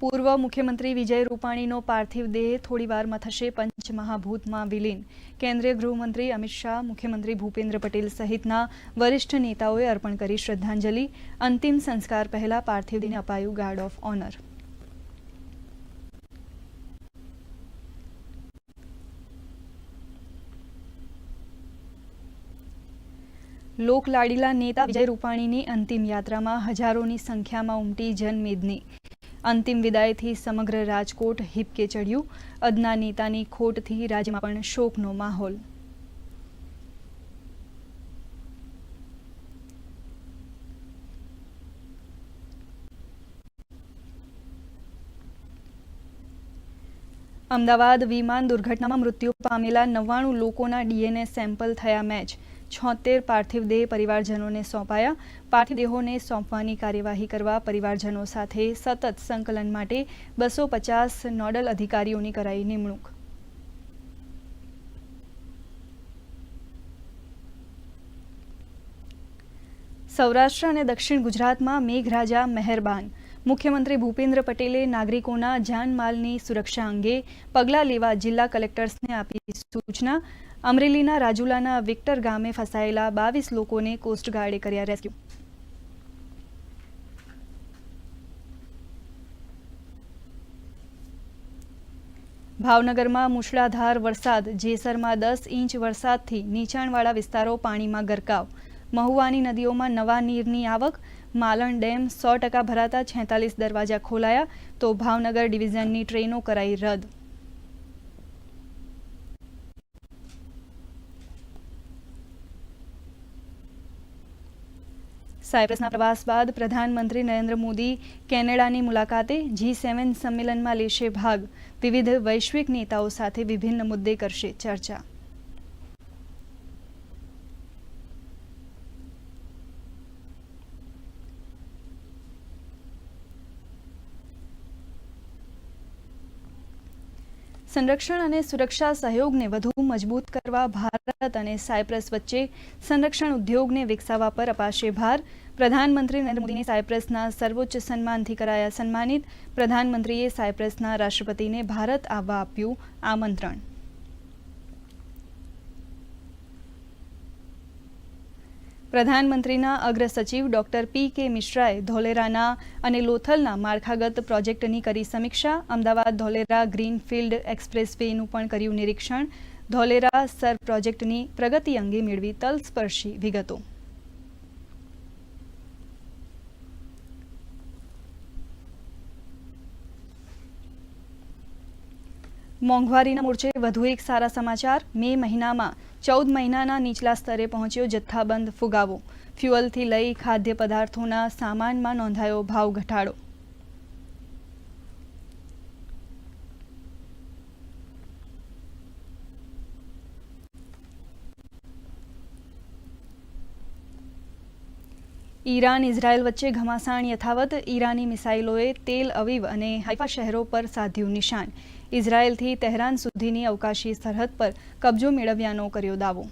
પૂર્વ મુખ્યમંત્રી વિજય રૂપાણીનો પાર્થિવ દેહ થોડીવારમાં થશે પંચમહાભૂતમાં વિલીન. કેન્દ્રીય ગૃહમંત્રી અમિત શાહ, મુખ્યમંત્રી ભૂપેન્દ્ર પટેલ સહિતના વરિષ્ઠ નેતાઓએ અર્પણ કરી શ્રદ્ધાંજલિ. અંતિમ સંસ્કાર પહેલા પાર્થિવ દેહને અપાયું ગાર્ડ ઓફ ઓનર. લોકલાડીલા નેતા વિજય રૂપાણીની અંતિમ યાત્રામાં હજારોની સંખ્યામાં ઉમટી જનમેદની. અંતિમ વિદાયથી સમગ્ર રાજકોટ હિબકે ચડ્યું. અદના નેતાની ખોટથી રાજ્યમાં પણ શોકનો માહોલ. અમદાવાદ વિમાન દુર્ઘટનામાં મૃત્યુ પામેલા 99 લોકોના ડીએનએ સેમ્પલ થયા મેચ. 76 પાર્થિવ દેહ પરિવારજનોને સોંપાયા. પાર્થિવ દેહોને સોંપવાની કાર્યવાહી કરવા પરિવારજનો સાથે સતત સંકલન માટે 250 નોડલ અધિકારીઓની કરાઈ નિમણૂક. સૌરાષ્ટ્ર અને દક્ષિણ ગુજરાતમાં મેઘરાજા મહેરબાન. મુખ્યમંત્રી ભૂપેન્દ્ર પટેલે નાગરિકોના જાનમાલની સુરક્ષા અંગે પગલાં લેવા જિલ્લા કલેક્ટર્સને આપી સૂચના. અમરેલીના રાજુલાના વિક્ટર ગામે ફસાયેલા 22 લોકોને કોસ્ટગાર્ડે કર્યા રેસ્ક્યુ. ભાવનગરમાં મુશળધાર વરસાદ. જેસરમાં 10 ઇંચ વરસાદથી નીચાણવાળા વિસ્તારો પાણીમાં ગરકાવ. મહુવાની નદીઓમાં નવા નીરની આવક. માલણ ડેમ 100% ભરાતા 46 દરવાજા ખોલાયા તો ભાવનગર ડિવિઝનની ટ્રેનો કરાઈ રદ. સાયપ્રસના પ્રવાસ બાદ પ્રધાનમંત્રી નરેન્દ્ર મોદી કેનેડાની મુલાકાતે. G7 સંમેલનમાં લેશે ભાગ. વિવિધ વૈશ્વિક નેતાઓ સાથે વિભિન્ન મુદ્દે કરશે ચર્ચા. સંરક્ષણ અને સુરક્ષા સહયોગને વધુ મજબૂત કરવા ભારત અને સાયપ્રસ વચ્ચે સંરક્ષણ ઉદ્યોગને વિકસાવવા પર અપાશે ભાર. પ્રધાનમંત્રી નરેન્દ્ર મોદીને સાયપ્રસના સર્વોચ્ચ સન્માનથી કરાયા સન્માનિત. પ્રધાનમંત્રીએ સાયપ્રસના રાષ્ટ્રપતિને ભારત આવવા આપ્યું આમંત્રણ. પ્રધાનમંત્રીના અગ્ર સચિવ ડોક્ટર P.K. મિશ્રાએ ધોલેરાના અને લોથલના માળખાગત પ્રોજેક્ટની કરી સમીક્ષા. અમદાવાદ ધોલેરા ગ્રીનફિલ્ડ એક્સપ્રેસવેનું પણ કર્યું નિરીક્ષણ. ધોલેરા સર પ્રોજેક્ટની પ્રગતિ અંગે મેળવી તલસ્પર્શી વિગતો. મોંઘવારીના મોરચે વધુ એક સારા સમાચાર. મે મહિનામાં 14 મહિનાના નીચલા સ્તરે પહોંચ્યો જથ્થાબંધ ફુગાવો. ફ્યુઅલથી લઈ ખાદ્ય પદાર્થોના સામાનમાં નોંધાયો ભાવ ઘટાડો. ઈરાન ઇઝરાયલ વચ્ચે ઘમાસાણ યથાવત. ઈરાની મિસાઇલોએ તેલ અવીવ અને હૈફા શહેરો પર સાધ્યું નિશાન. ઇઝરાયલથી તહેરાન સુધીની અવકાશી સરહદ પર કબજો મેળવ્યાનો કર્યો દાવો.